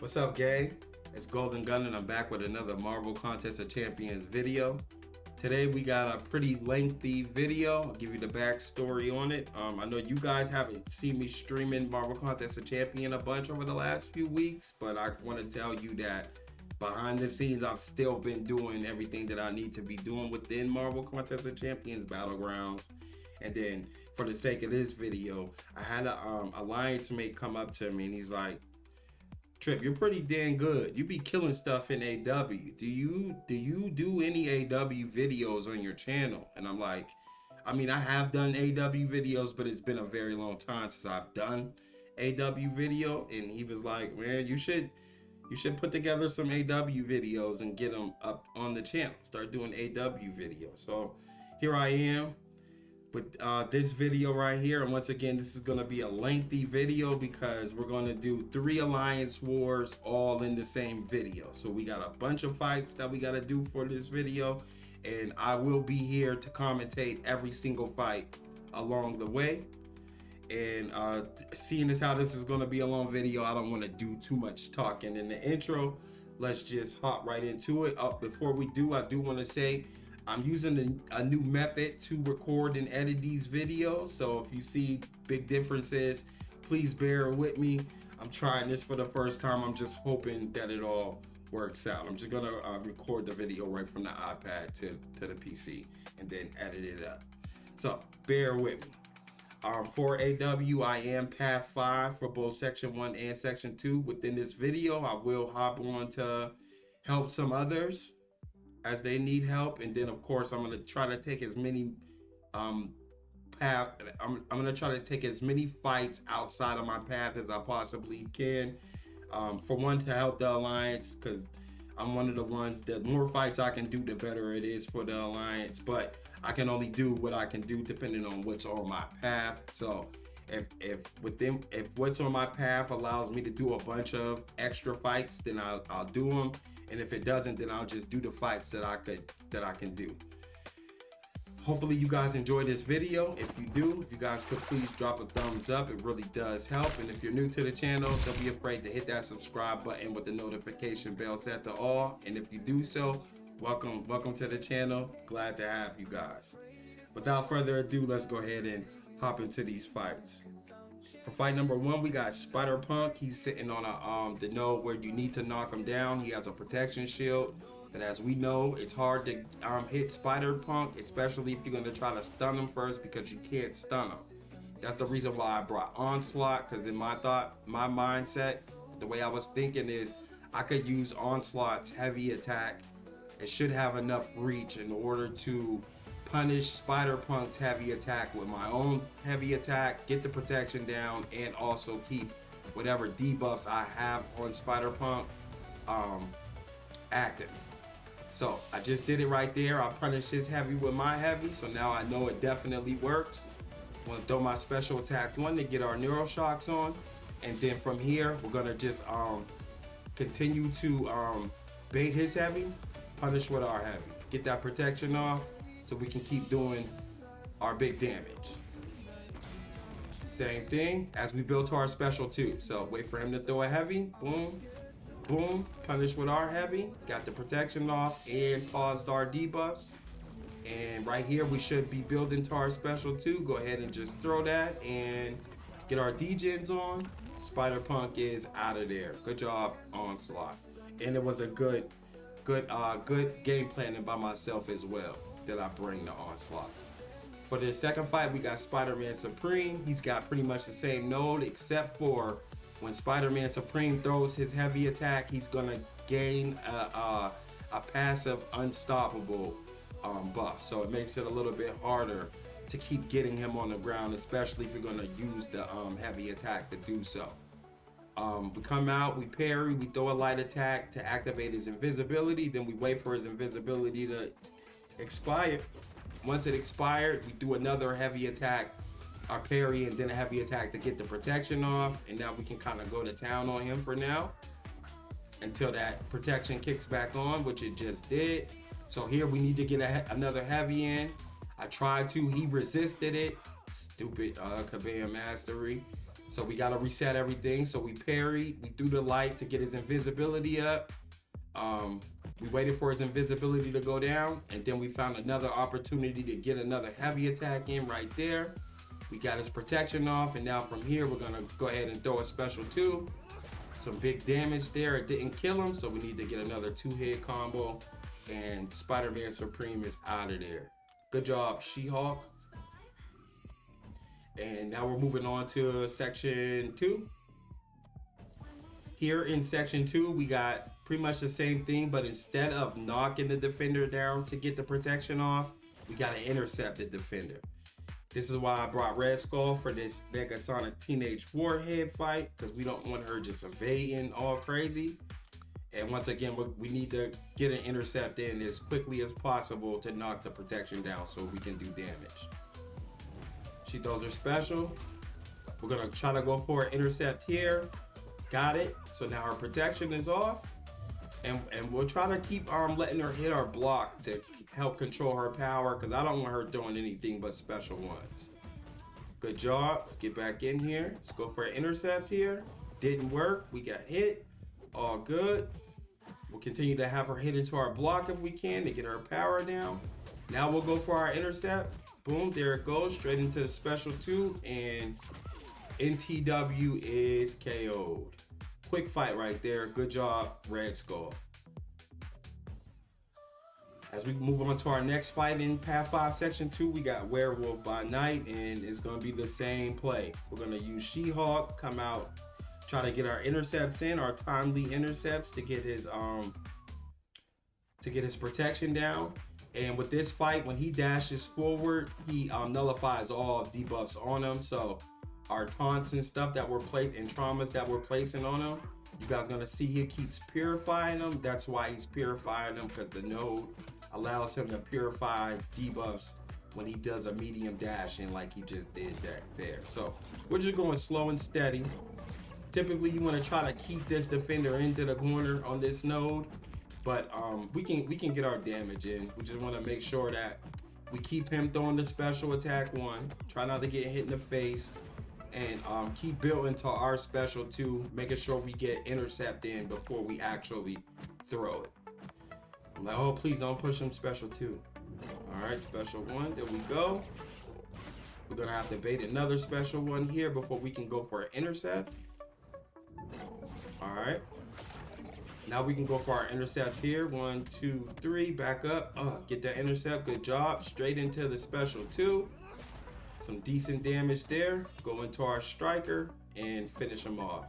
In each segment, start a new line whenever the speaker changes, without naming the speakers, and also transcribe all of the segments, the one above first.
What's up, gang? It's Golden Gun, and I'm back with another Marvel Contest of Champions video. Today we got a pretty lengthy video. I'll give you the backstory on it. I know you guys haven't seen me streaming Marvel Contest of Champion a bunch over the last few weeks, but I want to tell you that behind the scenes, I've still been doing everything that I need to be doing within Marvel Contest of Champions Battlegrounds. And then, for the sake of this video, I had a alliance mate come up to me, and he's like, "Trip, you're pretty damn good. You be killing stuff in AW. Do you do any AW videos on your channel?" And I'm like, I mean, I have done AW videos, but it's been a very long time since I've done AW video. And he was like, "Man, you should put together some AW videos and get them up on the channel. Start doing AW videos." So here I am with this video right here, and once again, this is going to be a lengthy video because we're going to do 3 alliance wars all in the same video. So we got a bunch of fights that we got to do for this video, and I will be here to commentate every single fight along the way. And seeing as how this is going to be a long video, I don't want to do too much talking in the intro. Let's just hop right into it. Before we do, I do want to say I'm using a new method to record and edit these videos. So if you see big differences, please bear with me. I'm trying this for the first time. I'm just hoping that it all works out. I'm just gonna record the video right from the iPad to the PC and then edit it up. So bear with me. For AW, I am Path 5 for both Section 1 and Section 2. Within this video, I will hop on to help some others as they need help, and then of course I'm gonna try to take as many I'm gonna try to take as many fights outside of my path as I possibly can. For one, to help the alliance, because I'm one of the ones that more fights I can do, the better it is for the alliance. But I can only do what I can do depending on what's on my path. So if what's on my path allows me to do a bunch of extra fights, then I'll do them. And if it doesn't, then I'll just do the fights that I can do. Hopefully you guys enjoyed this video. If you do, if you guys could please drop a thumbs up, it really does help. And if you're new to the channel, don't be afraid to hit that subscribe button with the notification bell set to all. And if you do so, welcome to the channel. Glad to have you guys. Without further ado, let's go ahead and hop into these fights. For fight number 1, we got Spider-Punk. He's sitting on the node where you need to knock him down. He has a protection shield. And as we know, it's hard to hit Spider-Punk, especially if you're going to try to stun him first, because you can't stun him. That's the reason why I brought Onslaught, because in my mindset, the way I was thinking is I could use Onslaught's heavy attack. It should have enough reach in order to punish Spider-Punk's heavy attack with my own heavy attack, get the protection down, and also keep whatever debuffs I have on Spider-Punk active. So I just did it right there. I punished his heavy with my heavy, so now I know it definitely works. I'm gonna throw my special attack 1 to get our Neuro Shocks on, and then from here we're gonna just continue to bait his heavy, punish with our heavy, get that protection off, so we can keep doing our big damage. Same thing as we build to our special 2. So wait for him to throw a heavy, boom, boom, punish with our heavy, got the protection off and paused our debuffs. And right here we should be building to our special 2. Go ahead and just throw that and get our degens on. Spider-Punk is out of there. Good job, Onslaught. And it was a good game planning by myself as well that I bring the Onslaught. For the second fight, we got Spider-Man Supreme. He's got pretty much the same node, except for when Spider-Man Supreme throws his heavy attack, he's gonna gain a passive unstoppable buff. So it makes it a little bit harder to keep getting him on the ground, especially if you're gonna use the heavy attack to do so. We come out, we parry, we throw a light attack to activate his invisibility, then we wait for his invisibility to expire. Once it expired, we do another heavy attack, our parry, and then a heavy attack to get the protection off. And now we can kind of go to town on him for now until that protection kicks back on, which it just did. So here we need to get another heavy in. I tried to, he resisted it. Stupid Kabam Mastery. So we got to reset everything. So we parried, we threw the light to get his invisibility up. We waited for his invisibility to go down, and then we found another opportunity to get another heavy attack in right there. We got his protection off, and now from here we're gonna go ahead and throw a special 2. Some big damage there. It didn't kill him, so we need to get another 2-hit combo, and Spider-Man Supreme is out of there. Good job, She-Hulk. And now we're moving on to section 2. Here in section 2, we got pretty much the same thing, but instead of knocking the defender down to get the protection off, we got to intercept the defender. This is why I brought Red Skull for this Negasonic Teenage Warhead fight, because we don't want her just evading all crazy. And once again, we need to get an intercept in as quickly as possible to knock the protection down so we can do damage. She throws her special. We're gonna try to go for an intercept here. Got it. So now her protection is off. And we'll try to keep letting her hit our block to help control her power, because I don't want her throwing anything but special ones. Good job. Let's get back in here. Let's go for an intercept here. Didn't work. We got hit. All good. We'll continue to have her hit into our block if we can to get her power down. Now we'll go for our intercept. Boom, there it goes. Straight into the special 2, and NTW is KO'd. Quick fight right there. Good job, Red Skull. As we move on to our next fight in Path 5 Section 2, we got Werewolf by Night, and it's going to be the same play. We're going to use She-Hulk, come out, try to get our intercepts in, our timely intercepts to get his protection down. And with this fight, when he dashes forward, he nullifies all debuffs on him. So our taunts and stuff that we're placing, and traumas that we're placing on him, you guys gonna see he keeps purifying them. That's why he's purifying them, because the node allows him to purify debuffs when he does a medium dash in, like he just did there. So we're just going slow and steady. Typically you want to try to keep this defender into the corner on this node, but we can get our damage in. We just want to make sure that we keep him throwing the special attack 1, try not to get hit in the face, and keep building to our special 2, making sure we get intercept in before we actually throw it. I'm like, oh, please don't push him special 2. All right, special 1, there we go. We're gonna have to bait another special 1 here before we can go for an intercept. All right, now we can go for our intercept here. 1, 2, 3, back up. Get that intercept, good job. Straight into the special 2. Some decent damage there. Go into our striker and finish him off.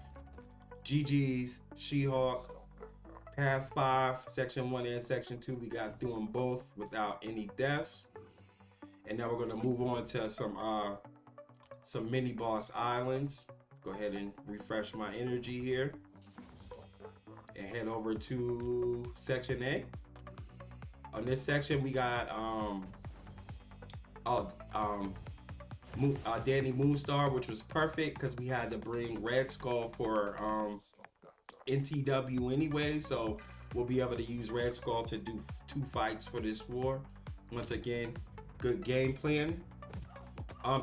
GG's, She-Hulk. Path 5, Section 1 and Section 2, we got through them both without any deaths. And now we're gonna move on to some mini boss islands. Go ahead and refresh my energy here. And head over to Section A. On this section, we got Danny Moonstar, which was perfect because we had to bring Red Skull for NTW anyway, so we'll be able to use Red Skull to do 2 fights for this war. Once again, good game plan.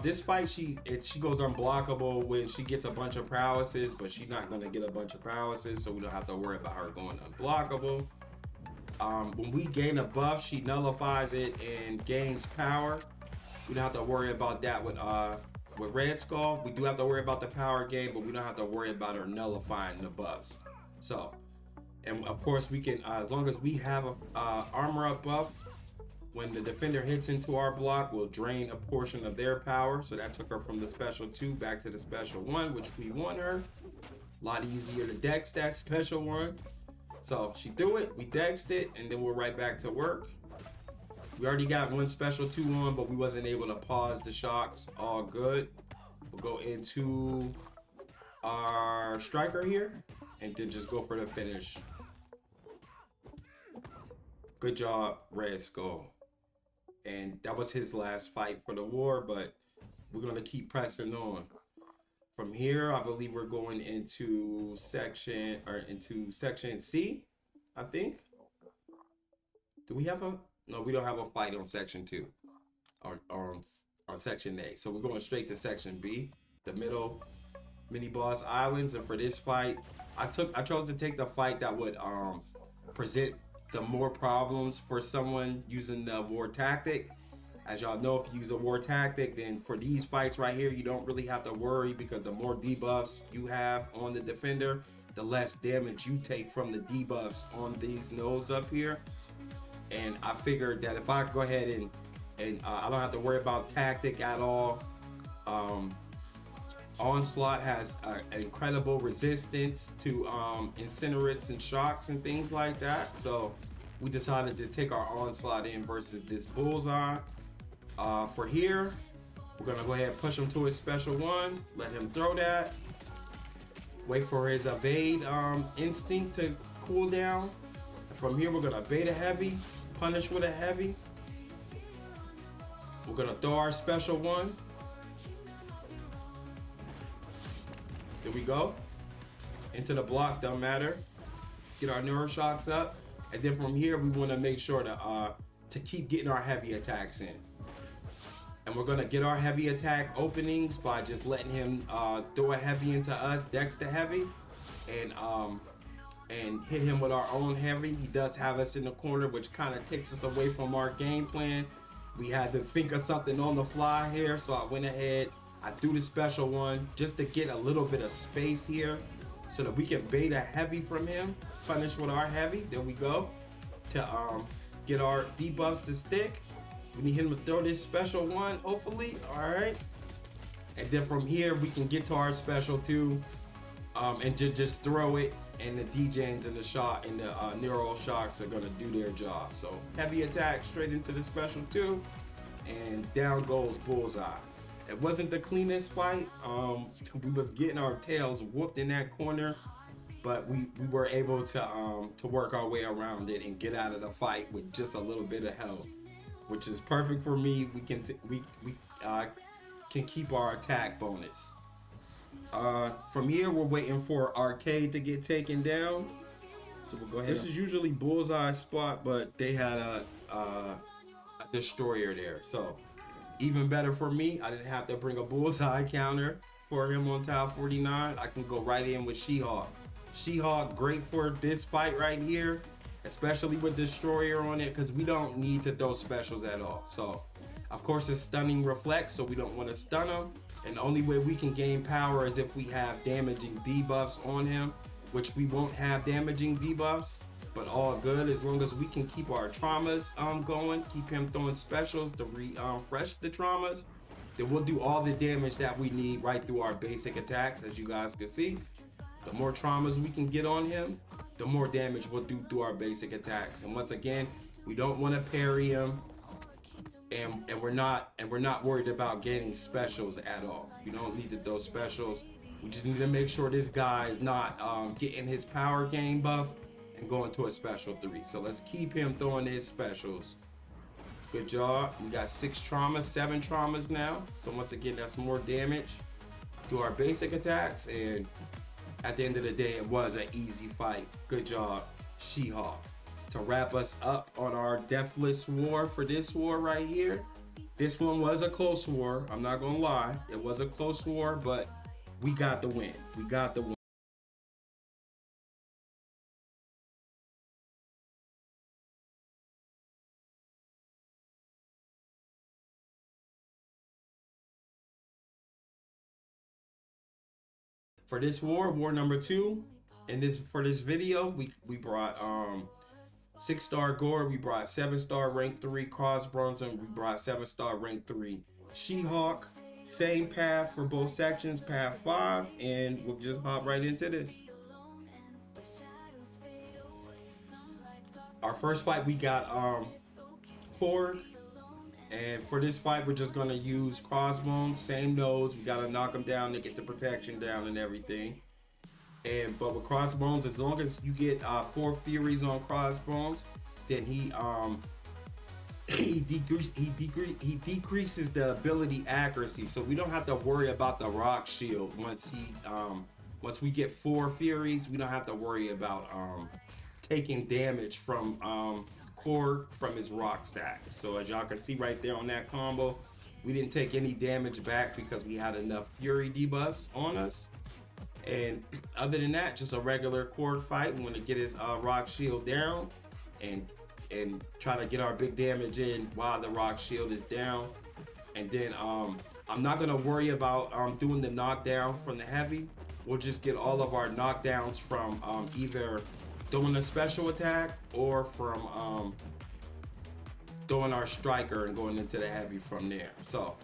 This fight, she goes unblockable when she gets a bunch of prowesses, but she's not gonna get a bunch of prowesses, so we don't have to worry about her going unblockable. When we gain a buff, she nullifies it and gains power. We don't have to worry about that with Red Skull. We do have to worry about the power gain, but we don't have to worry about her nullifying the buffs. So, and of course we can, as long as we have a armor up buff, when the defender hits into our block, we'll drain a portion of their power. So that took her from the special 2 back to the special 1, which we want her. A lot easier to dex that special 1. So she threw it, we dexed it, and then we're right back to work. We already got 1 special 2 on, but we wasn't able to pause the shocks. All good. We'll go into our striker here and then just go for the finish. Good job, Red Skull. And that was his last fight for the war, but we're going to keep pressing on. From here, I believe we're going into section C, I think. Do we have a... No, we don't have a fight on section 2 or on section A. So we're going straight to section B, the middle mini boss islands. And for this fight, I chose to take the fight that would present the more problems for someone using the war tactic. As y'all know, if you use a war tactic, then for these fights right here, you don't really have to worry, because the more debuffs you have on the defender, the less damage you take from the debuffs on these nodes up here. And I figured that if I go ahead and I don't have to worry about tactic at all. Onslaught has an incredible resistance to incinerates and shocks and things like that. So we decided to take our Onslaught in versus this Bullseye. For here, we're gonna go ahead and push him to his special one, let him throw that, wait for his evade instinct to cool down. And from here, we're gonna bait a heavy, punish with a heavy. We're gonna throw our special one. There we go. Into the block, don't matter. Get our neuroshocks up. And then from here, we wanna make sure to keep getting our heavy attacks in. And we're gonna get our heavy attack openings by just letting him throw a heavy into us, dex to heavy, and hit him with our own heavy. He does have us in the corner, which kind of takes us away from our game plan. We had to think of something on the fly here, so I went ahead, I threw the special one just to get a little bit of space here so that we can bait a heavy from him, punish with our heavy. There we go. To get our debuffs to stick. We need him to throw this special one, hopefully. All right. And then from here, we can get to our special two and just throw it. And the D-Gens and the shot and the Neuro Shocks are going to do their job. So heavy attack straight into the special two. And down goes Bullseye. It wasn't the cleanest fight. We was getting our tails whooped in that corner. But we were able to work our way around it and get out of the fight with just a little bit of help, which is perfect for me. We can keep our attack bonus. From here, we're waiting for Arcade to get taken down. So we'll go ahead. This is usually Bullseye's spot, but they had a destroyer there. So even better for me, I didn't have to bring a Bullseye counter for him on tile 49. I can go right in with She-Hulk. She-Hulk, great for this fight right here, especially with Destroyer on it, because we don't need to throw specials at all. So, of course, it's stunning reflex, so we don't want to stun him. And the only way we can gain power is if we have damaging debuffs on him, which we won't have damaging debuffs, but all good as long as we can keep our traumas going, keep him throwing specials to refresh the traumas. Then we'll do all the damage that we need right through our basic attacks, as you guys can see. The more traumas we can get on him, the more damage we'll do through our basic attacks. And once again, we don't want to parry him, and we're not worried about getting specials at all. We don't need to throw specials. We just need to make sure this guy is not getting his power gain buff and going to a special 3. So let's keep him throwing his specials. Good job. We got 6 traumas, 7 traumas now. So once again, that's more damage to our basic attacks. And at the end of the day, it was an easy fight. Good job, She-Hulk. To wrap us up on our Deathless War for this war right here. This one was a close war. I'm not gonna lie. It was a close war, but we got the win. We got the win. For this war number 2, and for this video, we brought 6-star Gore, we brought 7-star rank 3 Crossbones, and we brought 7-star rank 3 She-Hulk. Same path for both sections, path 5, and we'll just hop right into this. Our first fight, we got Korg. And for this fight, we're just gonna use Crossbones, same nodes. We gotta knock them down to get the protection down and everything. But with Crossbones, as long as you get 4 Furies on Crossbones, then he decreases the ability accuracy. So we don't have to worry about the rock shield once we get 4 Furies. We don't have to worry about taking damage from Korg from his rock stack. So as y'all can see right there on that combo, we didn't take any damage back because we had enough Fury debuffs on us. And other than that, just a regular cord fight. We want to get his rock shield down and try to get our big damage in while the rock shield is down. And then I'm not gonna worry about doing the knockdown from the heavy. We'll just get all of our knockdowns from either doing a special attack or from throwing our striker and going into the heavy from there. So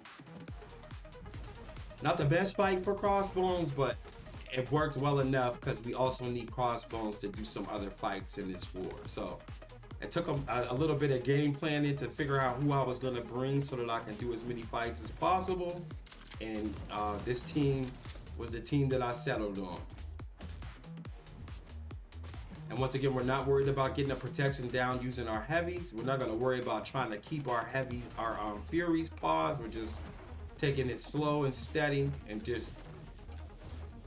not the best fight for Crossbones, but it worked well enough because we also need Crossbones to do some other fights in this war. So it took a little bit of game planning to figure out who I was going to bring so that I can do as many fights as possible. And this team was the team that I settled on. And once again, we're not worried about getting the protection down using our heavies. We're not going to worry about trying to keep our Furies paused. We're just taking it slow and steady and just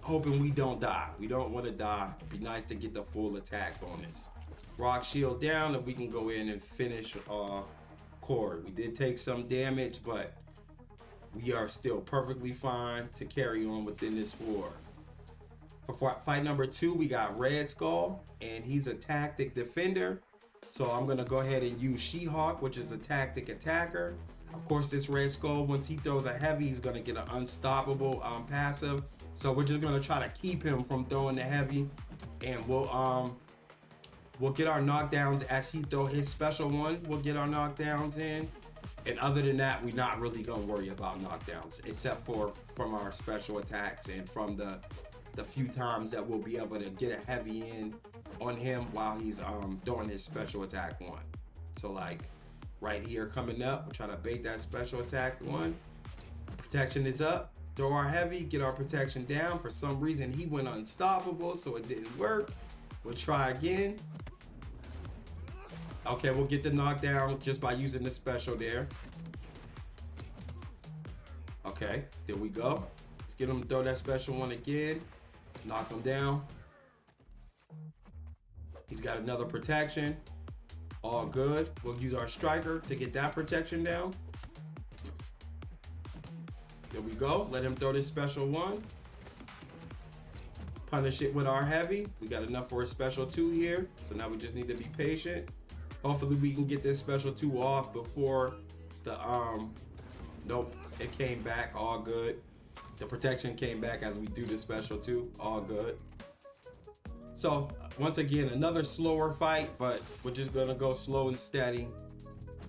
hoping we don't die. We don't want to die. It'd be nice to get the full attack bonus. Rock shield down and we can go in and finish off Cord. We did take some damage, but we are still perfectly fine to carry on within this war. For fight number 2, we got Red Skull, and he's a tactic defender. So I'm gonna go ahead and use She-Hulk, which is a tactic attacker. Of course, this Red Skull, once he throws a heavy, he's gonna get an unstoppable passive. So we're just gonna try to keep him from throwing the heavy, and we'll get our knockdowns as he throw his special one. We'll get our knockdowns in, and other than that, we're not really gonna worry about knockdowns, except for from our special attacks and from the few times that we'll be able to get a heavy in on him while he's doing his special attack one. So like right here coming up, we're trying to bait that special attack one. Protection is up. Throw our heavy, get our protection down. For some reason, he went unstoppable, so it didn't work. We'll try again. Okay, we'll get the knockdown just by using the special there. Okay, there we go. Let's get him to throw that special one again. Knock him down. He's got another protection. All good. We'll use our striker to get that protection down. There we go. Let him throw this special one. Punish it with our heavy. We got enough for a special 2 here. So now we just need to be patient. Hopefully we can get this special 2 off before the nope, it came back. All good. The protection came back as we do the special 2. All good. So once again, another slower fight, but we're just gonna go slow and steady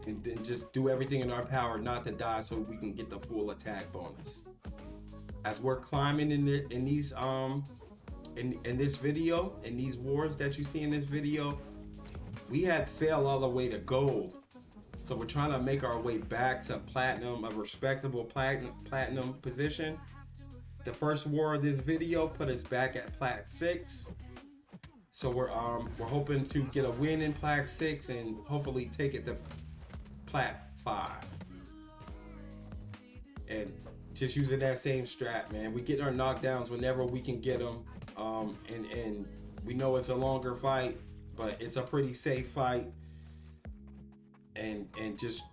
and then just do everything in our power not to die so we can get the full attack bonus. As we're climbing in these in this video, in these wars that you see in this video, we had fell all the way to gold. So we're trying to make our way back to platinum, a respectable platinum position. The first war of this video put us back at plat 6. So we're hoping to get a win in plat 6 and hopefully take it to plat 5. And just using that same strat, man. We get our knockdowns whenever we can get them. And we know it's a longer fight, but it's a pretty safe fight. And just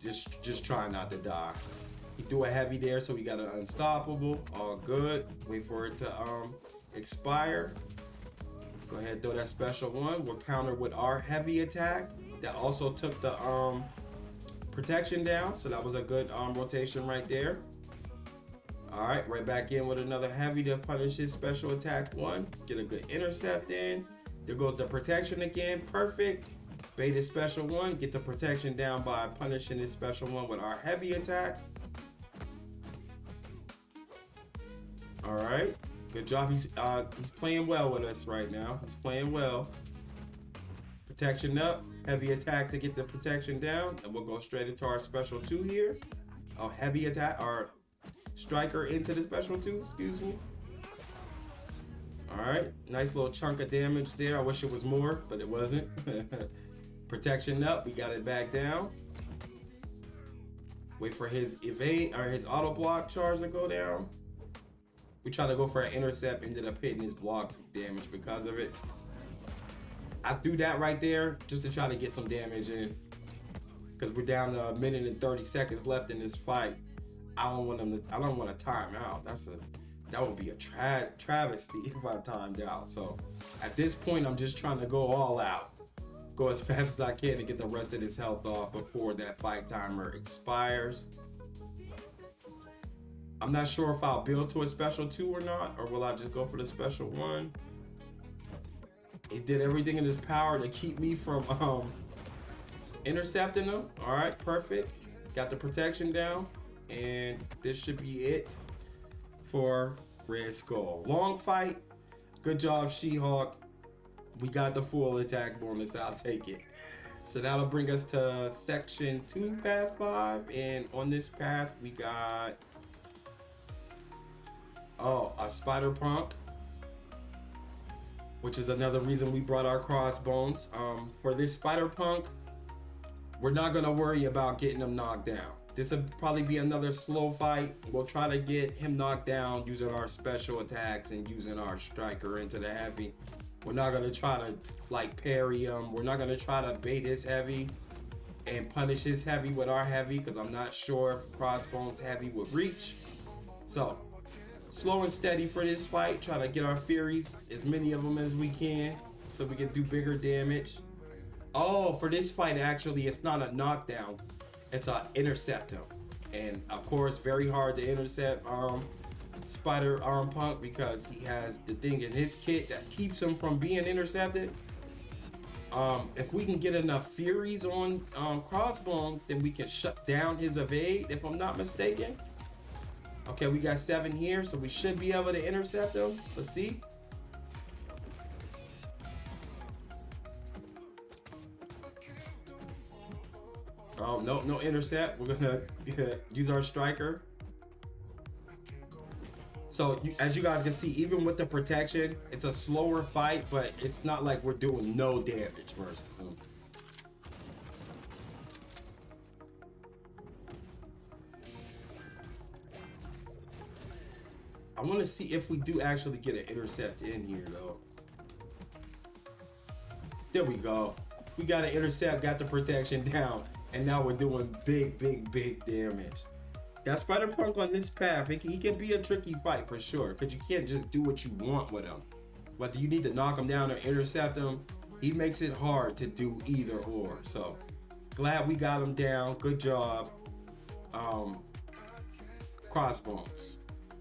try not to die. He threw a heavy there, so we got an unstoppable. All good. Wait for it to expire. Go ahead and throw that special one. We'll counter with our heavy attack. That also took the protection down, so that was a good rotation right there. All right, right back in with another heavy to punish his special attack one. Get a good intercept in. There goes the protection again. Perfect. Bait his special one. Get the protection down by punishing his special one with our heavy attack. All right, good job. He's playing well with us right now. He's playing well. Protection up. Heavy attack to get the protection down, and we'll go straight into our special 2 here. Oh, heavy attack. Our striker into the special 2. Excuse me. All right, nice little chunk of damage there. I wish it was more, but it wasn't. Protection up. We got it back down. Wait for his evade or his auto block charge to go down. We try to go for an intercept, ended up hitting his block damage because of it. I threw that right there just to try to get some damage in, because we're down to 1 minute and 30 seconds left in this fight. I don't want to time out. That would be a travesty if I timed out. So at this point, I'm just trying to go all out. Go as fast as I can to get the rest of this health off before that fight timer expires. I'm not sure if I'll build to a special 2 or not, or will I just go for the special 1? It did everything in its power to keep me from intercepting them. All right, perfect. Got the protection down, and this should be it for Red Skull. Long fight. Good job, She-Hulk. We got the full attack bonus. I'll take it. So that'll bring us to section 2, path 5, and on this path we got a spider punk, which is another reason we brought our crossbones. For this spider punk, we're not gonna worry about getting him knocked down. This will probably be another slow fight. We'll try to get him knocked down using our special attacks and using our striker into the heavy. We're not gonna try to like parry him. We're not gonna try to bait his heavy and punish his heavy with our heavy, because I'm not sure if crossbones heavy would reach. So slow and steady for this fight. Try to get our Furies, as many of them as we can, so we can do bigger damage. Oh, for this fight, actually, it's not a knockdown. It's a intercept him. And of course, very hard to intercept Spider Punk, because he has the thing in his kit that keeps him from being intercepted. If we can get enough Furies on Crossbones, then we can shut down his evade, if I'm not mistaken. Okay, we got 7 here, so we should be able to intercept him. Let's see. Oh, no intercept. We're gonna use our striker. So as you guys can see, even with the protection, it's a slower fight, but it's not like we're doing no damage versus him. I want to see if we do actually get an intercept in here, though. There we go. We got an intercept, got the protection down, and now we're doing big damage. Got Spider Punk on this path. He can be a tricky fight for sure, because you can't just do what you want with him. Whether you need to knock him down or intercept him, he makes it hard to do either or. So glad we got him down. Good job. Crossbones.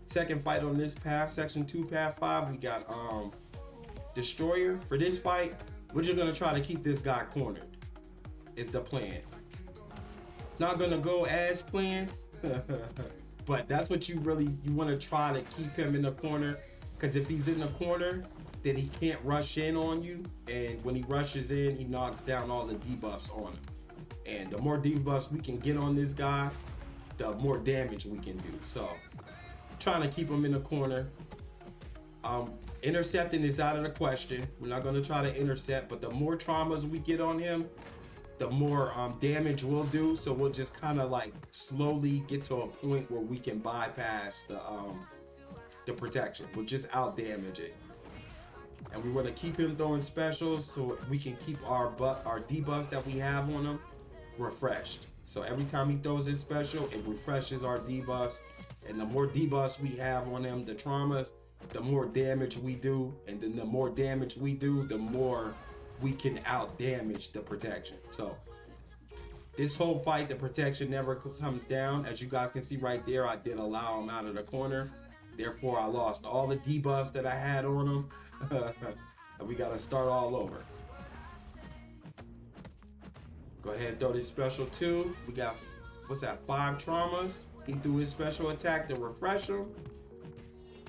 Second fight on this path, section 2, path 5, we got Destroyer. For this fight, we're just gonna try to keep this guy cornered. Is the plan. Not gonna go as planned, but that's what you want to try to keep him in the corner, because if he's in the corner, then he can't rush in on you, and when he rushes in, he knocks down all the debuffs on him. And the more debuffs we can get on this guy, the more damage we can do. So trying to keep him in the corner. Intercepting is out of the question. We're not going to try to intercept, but the more traumas we get on him, the more damage we'll do. So we'll just kind of like slowly get to a point where we can bypass the protection. We'll just out damage it. And we want to keep him throwing specials so we can keep our debuffs that we have on him refreshed. So every time he throws his special, it refreshes our debuffs. And the more debuffs we have on him, the traumas, the more damage we do. And then the more damage we do, the more we can out damage the protection. So this whole fight, the protection never comes down. As you guys can see right there, I did allow him out of the corner. Therefore, I lost all the debuffs that I had on him. And we got to start all over. Go ahead and throw this special 2. We got, what's that, 5 traumas. He threw his special attack to refresh him.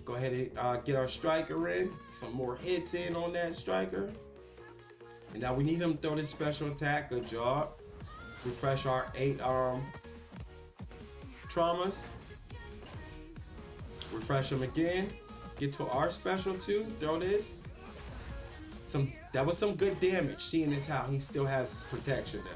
Go ahead and get our striker in. Some more hits in on that striker. And now we need him to throw this special attack. Good job. Refresh our 8 traumas. Refresh him again. Get to our special 2. Throw this. That was some good damage, seeing as how he still has his protection there.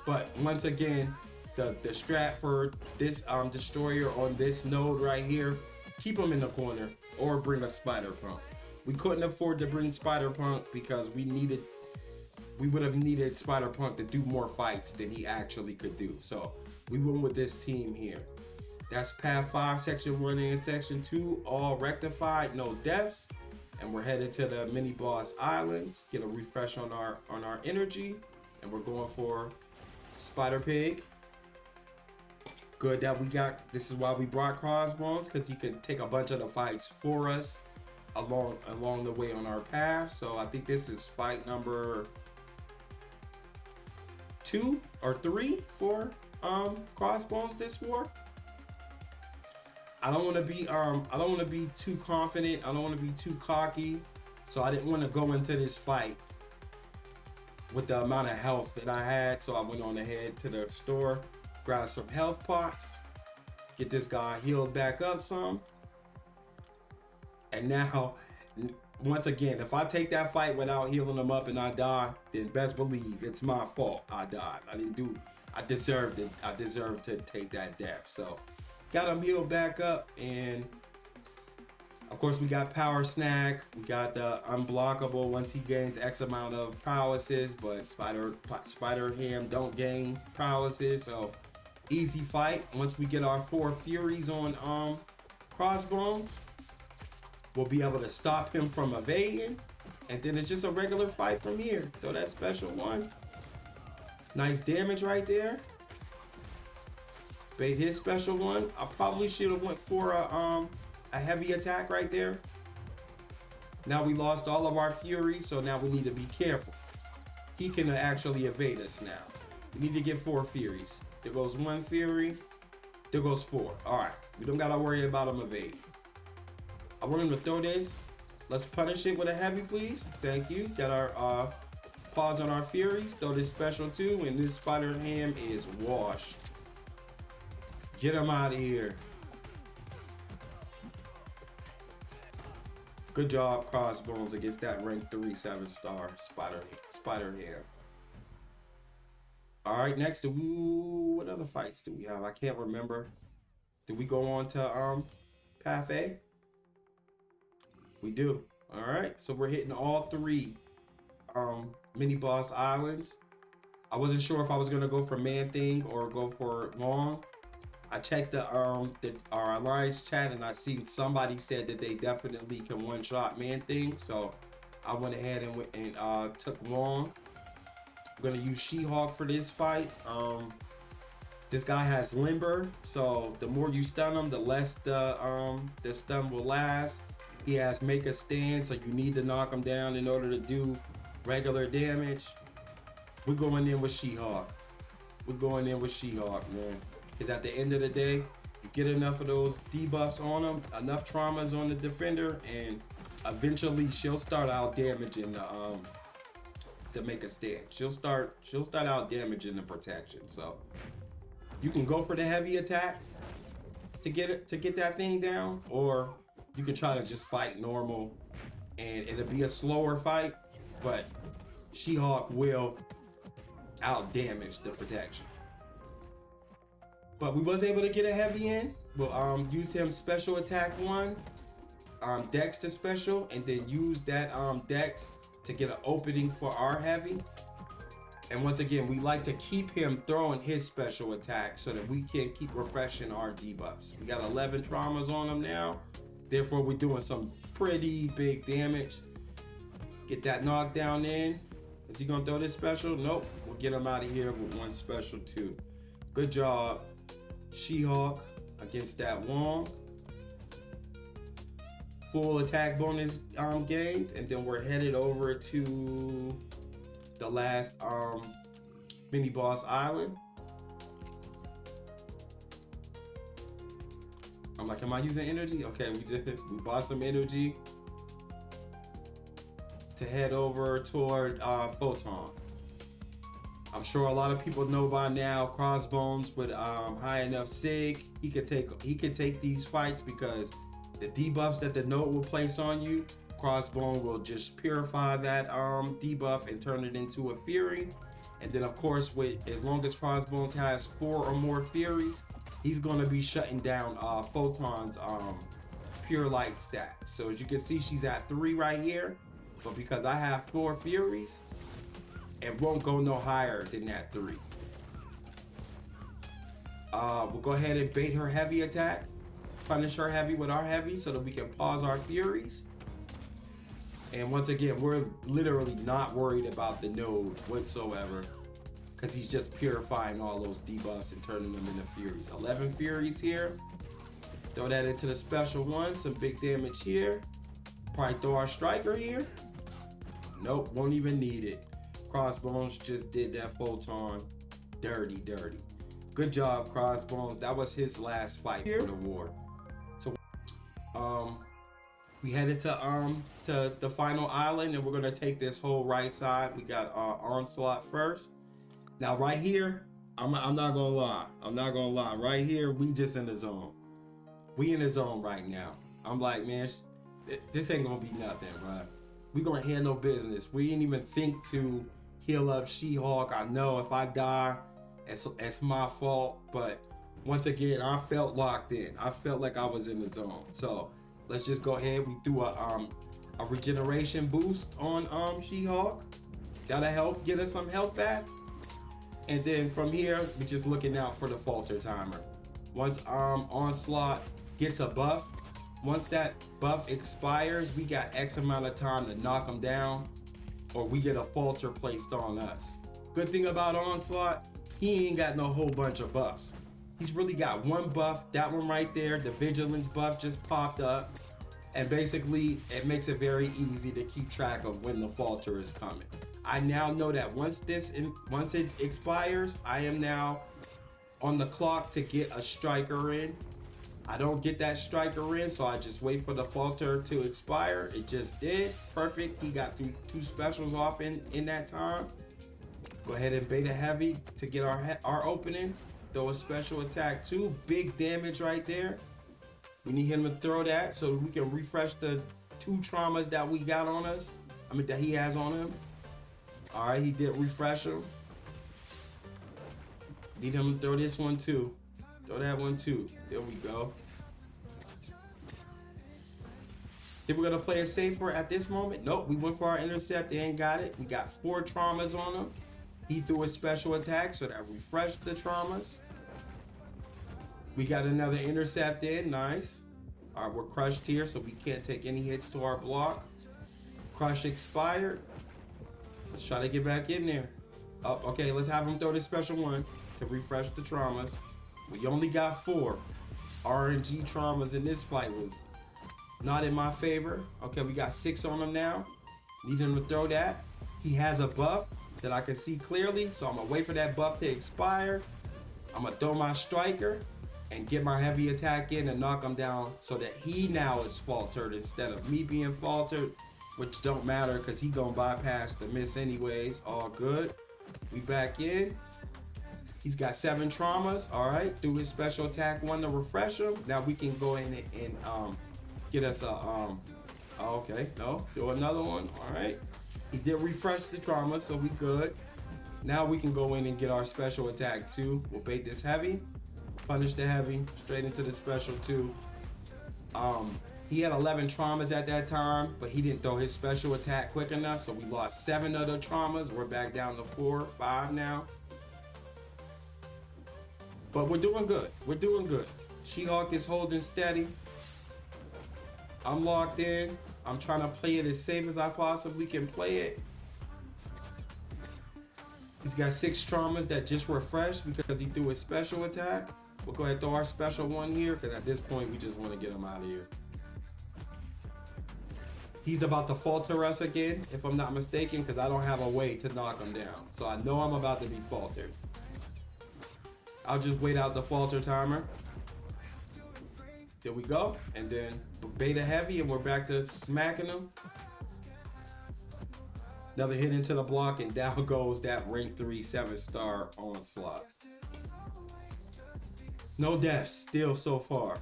But once again, the strat for this destroyer on this node right here, keep him in the corner or bring a Spider Punk. We couldn't afford to bring Spider Punk because we would have needed Spider Punk to do more fights than he actually could do. So we went with this team here. That's path 5, section 1 and section 2, all rectified, no deaths. And we're headed to the mini boss islands, get a refresh on our energy, and we're going for Spider Pig. Good that we got, this is why we brought Crossbones, because he could take a bunch of the fights for us along the way on our path. So I think this is fight number 2 or 3 for Crossbones this war. I don't want to be too confident. I don't want to be too cocky. So I didn't want to go into this fight with the amount of health that I had. So I went on ahead to the store, grabbed some health pots, get this guy healed back up some. And now, once again, if I take that fight without healing him up and I die, then best believe it's my fault. I died. I deserved it. I deserved to take that death. So got him healed back up, and of course we got power snack. We got the unblockable once he gains X amount of prowesses, but Spider Ham don't gain prowesses, so easy fight. Once we get our 4 Furies on Crossbones, we'll be able to stop him from evading, and then it's just a regular fight from here. Throw that special one. Nice damage right there. Bait his special one. I probably should have went for a heavy attack right there. Now we lost all of our Furies, so now we need to be careful. He can actually evade us now. We need to get 4 Furies. There goes 1 Fury. There goes 4. All right, we don't gotta worry about him evading. I want him to throw this. Let's punish it with a heavy, please. Thank you. Got our pause on our Furies. Throw this special too, and this Spider Ham is washed. Get him out of here. Good job, Crossbones, against that rank 3 7-star Spider Ham. All right, next, what other fights do we have? I can't remember. Did we go on to Path A? We do. All right, so we're hitting all 3 mini boss islands. I wasn't sure if I was gonna go for Man Thing or go for Long. I checked our alliance chat, and I seen somebody said that they definitely can one-shot Man Thing, so I went ahead and took Long. I'm gonna use She-Hulk for this fight. This guy has Limber, so the more you stun him, the less the stun will last. He has Make a Stand, so you need to knock him down in order to do regular damage. We're going in with She-Hulk. We're going in with She-Hulk, man. Because at the end of the day, you get enough of those debuffs on them, enough traumas on the defender, and eventually she'll start out damaging the Make a Stand. She'll start out damaging the protection. So you can go for the heavy attack to get that thing down, or you can try to just fight normal, and it'll be a slower fight, but She-Hulk will out damage the protection. But we was able to get a heavy in. We'll use him special attack 1, Dex to special, and then use that Dex to get an opening for our heavy. And once again, we like to keep him throwing his special attack so that we can keep refreshing our debuffs. We got 11 traumas on him now. Therefore, we're doing some pretty big damage. Get that knockdown in. Is he gonna throw this special? Nope. We'll get him out of here with 1 special too. Good job, She-Hulk, against that Wong. Full attack bonus gained, and then we're headed over to the last mini boss island. I'm like, am I using energy? Okay, we bought some energy to head over toward Photon. I'm sure a lot of people know by now, Crossbones with high enough sig, he could take these fights, because the debuffs that the note will place on you, Crossbone will just purify that debuff and turn it into a Fury. And then of course, as long as Crossbones has 4 or more Furies, he's gonna be shutting down Photon's pure light stats. So as you can see, she's at 3 right here, but because I have 4 Furies, it won't go no higher than that 3. We'll go ahead and bait her heavy attack, punish her heavy with our heavy so that we can pause our furies. And once again, we're literally not worried about the node whatsoever, because he's just purifying all those debuffs and turning them into furies. 11 furies here. Throw that into the special one. Some big damage here. Probably throw our striker here. Nope, won't even need it. Crossbones just did that photon dirty, dirty. Good job, Crossbones. That was his last fight for the war. So, we headed to the final island, and we're gonna take this whole right side. We got Onslaught first. Now, right here, I'm not gonna lie. I'm not gonna lie. Right here, we just in the zone. We in the zone right now. I'm like, man, this ain't gonna be nothing, bro. We gonna handle business. We didn't even think to heal up She-Hulk. I know if I die, it's my fault. But once again, I felt locked in. I felt like I was in the zone. So let's just go ahead. We threw a regeneration boost on She-Hulk. That'll help get us some health back. And then from here, we're just looking out for the falter timer. Once Onslaught gets a buff, once that buff expires, we got X amount of time to knock him down, or we get a falter placed on us. Good thing about Onslaught, he ain't got no whole bunch of buffs. He's really got one buff, that one right there, the Vigilance buff just popped up, and basically it makes it very easy to keep track of when the falter is coming. I now know that once it expires, I am now on the clock to get a striker in. I don't get that striker in, so I just wait for the falter to expire. It just did. Perfect. He got two specials off in that time. Go ahead and beta heavy to get our opening. Throw a special attack too. Big damage right there. We need him to throw that so we can refresh the 2 traumas that we got on us. I mean, that he has on him. All right, he did refresh him. Need him to throw this one too. Throw that one too. There we go. Then we're gonna play it safer at this moment. Nope, we went for our intercept and got it. We got 4 traumas on him. He threw a special attack, so that refreshed the traumas. We got another intercept in, nice. All right, we're crushed here, so we can't take any hits to our block. Crush expired. Let's try to get back in there. Oh, okay, let's have him throw this special one to refresh the traumas. We only got 4 RNG traumas in this fight. Was not in my favor. Okay, we got 6 on him now. Need him to throw that. He has a buff that I can see clearly, so I'm gonna wait for that buff to expire. I'm gonna throw my striker and get my heavy attack in and knock him down so that he now is faltered instead of me being faltered, which don't matter because he gonna bypass the miss anyways. All good. We back in. He's got 7 traumas. All right, through his special attack 1 to refresh him. Now we can go in and get us a okay, no, do another one. All right, he did refresh the trauma, so we good. Now we can go in and get our special attack 2. We'll bait this heavy, punish the heavy, straight into the special 2. He had 11 traumas at that time, but he didn't throw his special attack quick enough, so we lost 7 of the traumas. We're back down to 4, 5 now. But we're doing good. We're doing good. She-Hulk is holding steady. I'm locked in. I'm trying to play it as safe as I possibly can play it. He's got 6 traumas that just refreshed because he threw his special attack. We'll go ahead and throw our special one here because at this point we just want to get him out of here. He's about to falter us again, if I'm not mistaken, because I don't have a way to knock him down. So I know I'm about to be faltered. I'll just wait out the falter timer. There we go. And then beta heavy, and we're back to smacking him. Another hit into the block, and down goes that rank 3 7-star Onslaught. No deaths still so far.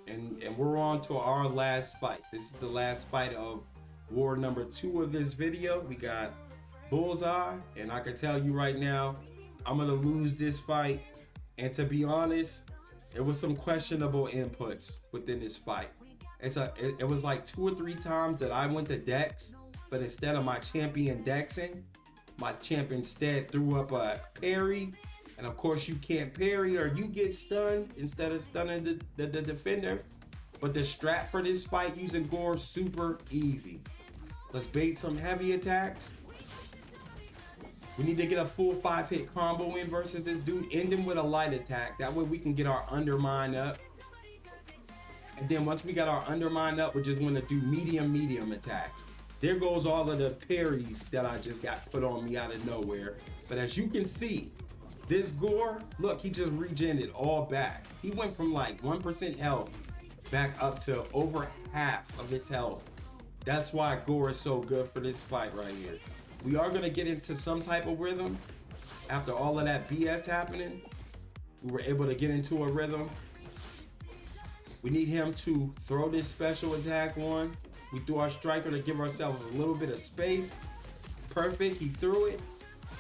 And we're on to our last fight. This is the last fight of war number 2 of this video. We got Bullseye, and I can tell you right now, I'm gonna lose this fight. And to be honest, it was some questionable inputs within this fight. It was like 2 or 3 times that I went to Dex, but instead of my champion Dexing, my champion instead threw up a parry, And of course you can't parry or you get stunned instead of stunning the defender. But the strat for this fight using Gore, super easy. Let's bait some heavy attacks. We need to get a full 5-hit combo in versus this dude. End him with a light attack. That way we can get our undermine up. And then once we got our undermine up, we're just gonna do medium attacks. There goes all of the parries that I just got put on me out of nowhere. But as you can see, this Gore, look, he just regened it all back. He went from like 1% health back up to over half of his health. That's why Gore is so good for this fight right here. We are gonna get into some type of rhythm. After all of that BS happening, we were able to get into a rhythm. We need him to throw this special attack on. We threw our striker to give ourselves a little bit of space. Perfect, he threw it.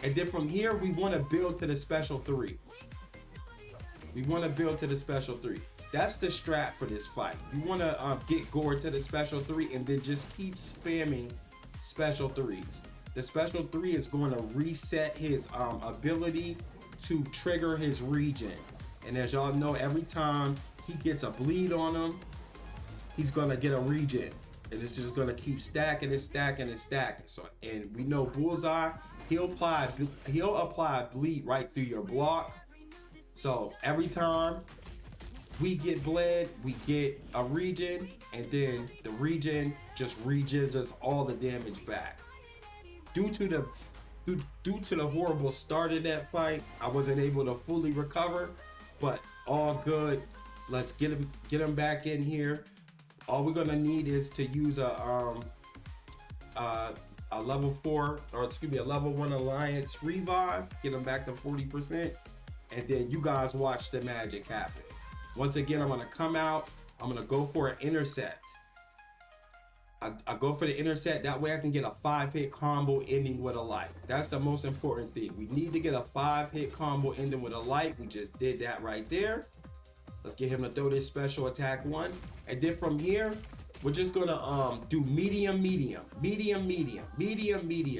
And then from here, we wanna build to the special 3. We wanna build to the special 3. That's the strat for this fight. You wanna get Gore to the special 3 and then just keep spamming special 3s. The special 3 is going to reset his ability to trigger his regen. And as y'all know, every time he gets a bleed on him, he's gonna get a regen. And it's just gonna keep stacking and stacking and stacking. So, and we know Bullseye, he'll apply bleed right through your block. So every time we get bled, we get a regen, and then the regen just regens us all the damage back. Due to the horrible start of that fight, I wasn't able to fully recover, but all good. Let's get him back in here. All we're gonna need is to use a level 4, or excuse me, a level 1 alliance revive, get him back to 40%, and then you guys watch the magic happen. Once again, I'm gonna come out, I'm gonna go for an intercept. I go for the intercept, that way I can get a 5-hit combo ending with a light. That's the most important thing. We need to get a 5-hit combo ending with a light. We just did that right there. Let's get him to throw this special attack 1. And then from here, we're just gonna do medium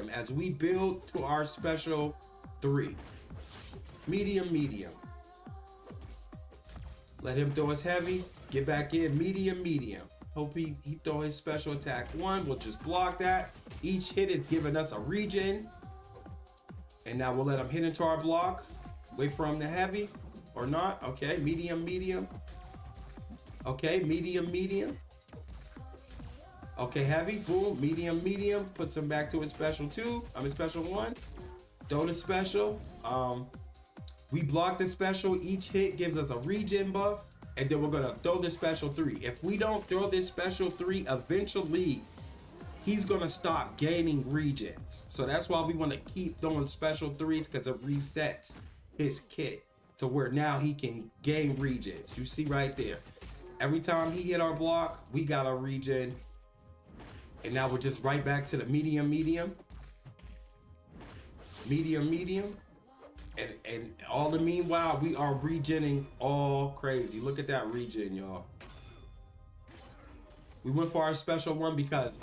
as we build to our special 3. Medium. Let him throw his heavy, get back in, medium. Hope he throw his special attack 1. We'll just block that. Each hit is giving us a regen. And now we'll let him hit into our block. Wait for him to heavy or not. Okay, medium. Okay, medium. Okay, heavy, boom, medium. Puts him back to his special 2. His special 1. Throw the special. We block the special. Each hit gives us a regen buff. And then we're gonna throw this special 3. If we don't throw this special 3, eventually he's gonna stop gaining regens. So that's why we wanna keep throwing special 3s, because it resets his kit to where now he can gain regens. You see right there. Every time he hit our block, we got a regen. And now we're just right back to the medium. And all the meanwhile, we are regenning all crazy. Look at that regen, y'all. We went for our special 1 because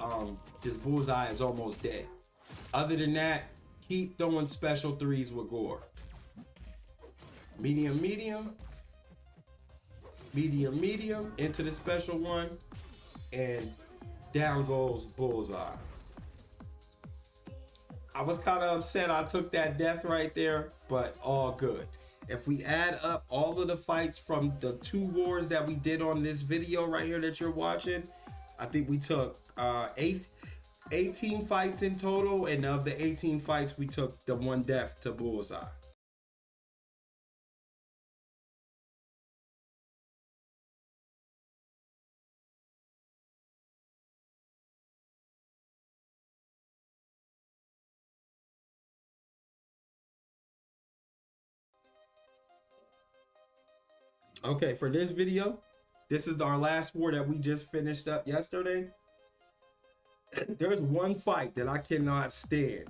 this Bullseye is almost dead. Other than that, keep throwing special 3s with Gore. Medium. Into the special 1. And down goes Bullseye. I was kind of upset I took that death right there, but all good. If we add up all of the fights from the 2 wars that we did on this video right here that you're watching, I think we took 18 fights in total, and of the 18 fights, we took the 1 death to Bullseye. Okay, for this video, this is our last war that we just finished up yesterday. There's one fight that I cannot stand.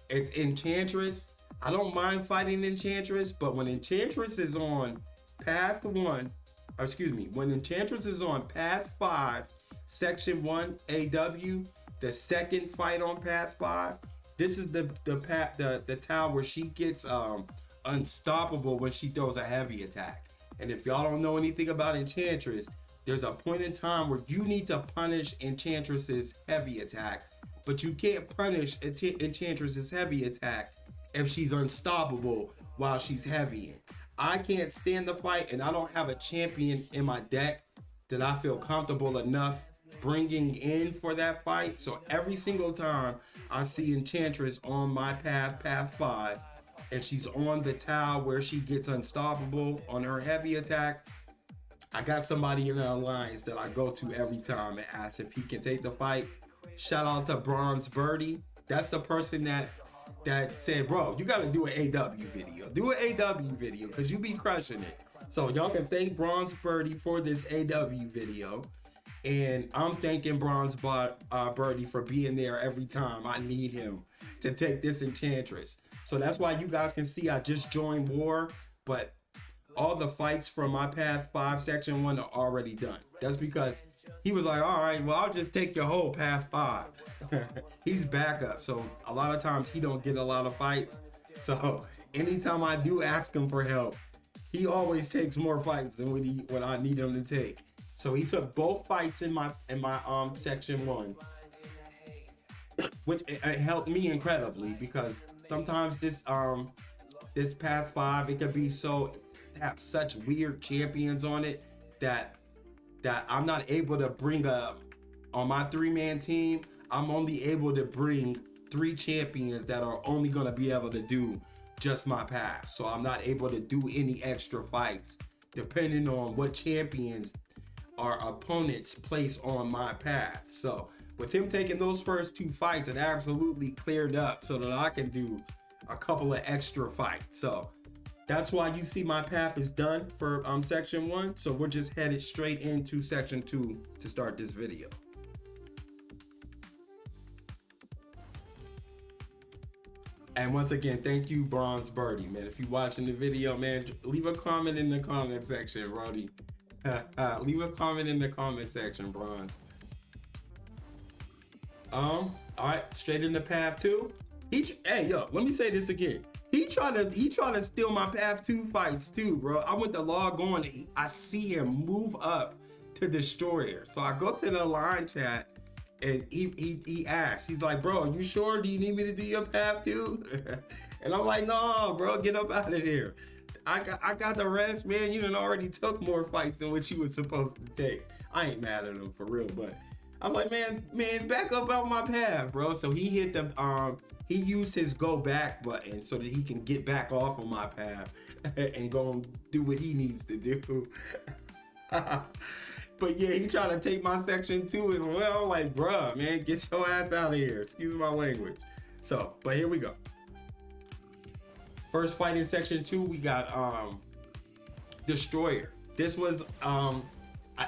It's Enchantress. I don't mind fighting Enchantress, but when Enchantress is on path 1, or excuse me, when Enchantress is on path 5, section 1 AW, the second fight on path 5, this is the tower where she gets unstoppable when she throws a heavy attack. And if y'all don't know anything about Enchantress, there's a point in time where you need to punish Enchantress's heavy attack, but you can't punish Enchantress's heavy attack if she's unstoppable while she's heavy. I can't stand the fight, and I don't have a champion in my deck that I feel comfortable enough bringing in for that fight. So every single time I see Enchantress on my path 5, and she's on the tile where she gets unstoppable on her heavy attack, I got somebody in the alliance that I go to every time and ask if he can take the fight. Shout out to Bronze Birdie. That's the person that said, bro, you gotta do an AW video. Do an AW video, because you be crushing it. So y'all can thank Bronze Birdie for this AW video. And I'm thanking Bronze Birdie for being there every time I need him to take this Enchantress. So that's why you guys can see I just joined War, but all the fights from my Path 5 Section 1 are already done. That's because he was like, all right, well, I'll just take your whole Path 5. He's backup, so a lot of times he don't get a lot of fights. So anytime I do ask him for help, he always takes more fights than what I need him to take. So he took both fights in my Section 1, which it helped me incredibly, because sometimes this Path 5, it could be have such weird champions on it that I'm not able to bring on my 3-man team. I'm only able to bring 3 champions that are only going to be able to do just my path. So I'm not able to do any extra fights depending on what champions our opponents place on my path. So with him taking those first 2 fights, it absolutely cleared up so that I can do a couple of extra fights. So that's why you see my path is done for Section 1. So we're just headed straight into Section 2 to start this video. And once again, thank you, Bronze Birdie, man. If you're watching the video, man, leave a comment in the comment section, Brody. Leave a comment in the comment section, Bronze. All right, straight into Path 2. Hey, yo, let me say this again. He tried to steal my Path 2 fights too, bro. I went to log on and I see him move up to Destroyer. So I go to the line chat and he asks, he's like, bro, you sure? Do you need me to do your Path 2? And I'm like, no, bro, get up out of there. I got the rest, man. You done already took more fights than what you was supposed to take. I ain't mad at him for real, but I'm like, man, back up out my path, bro. So he hit the he used his go back button so that he can get back off of my path and go and do what he needs to do. But yeah, he tried to take my Section 2 as well. I'm like, bruh, man, get your ass out of here. Excuse my language. So, but here we go. First fight in Section 2, we got Destroyer. This was an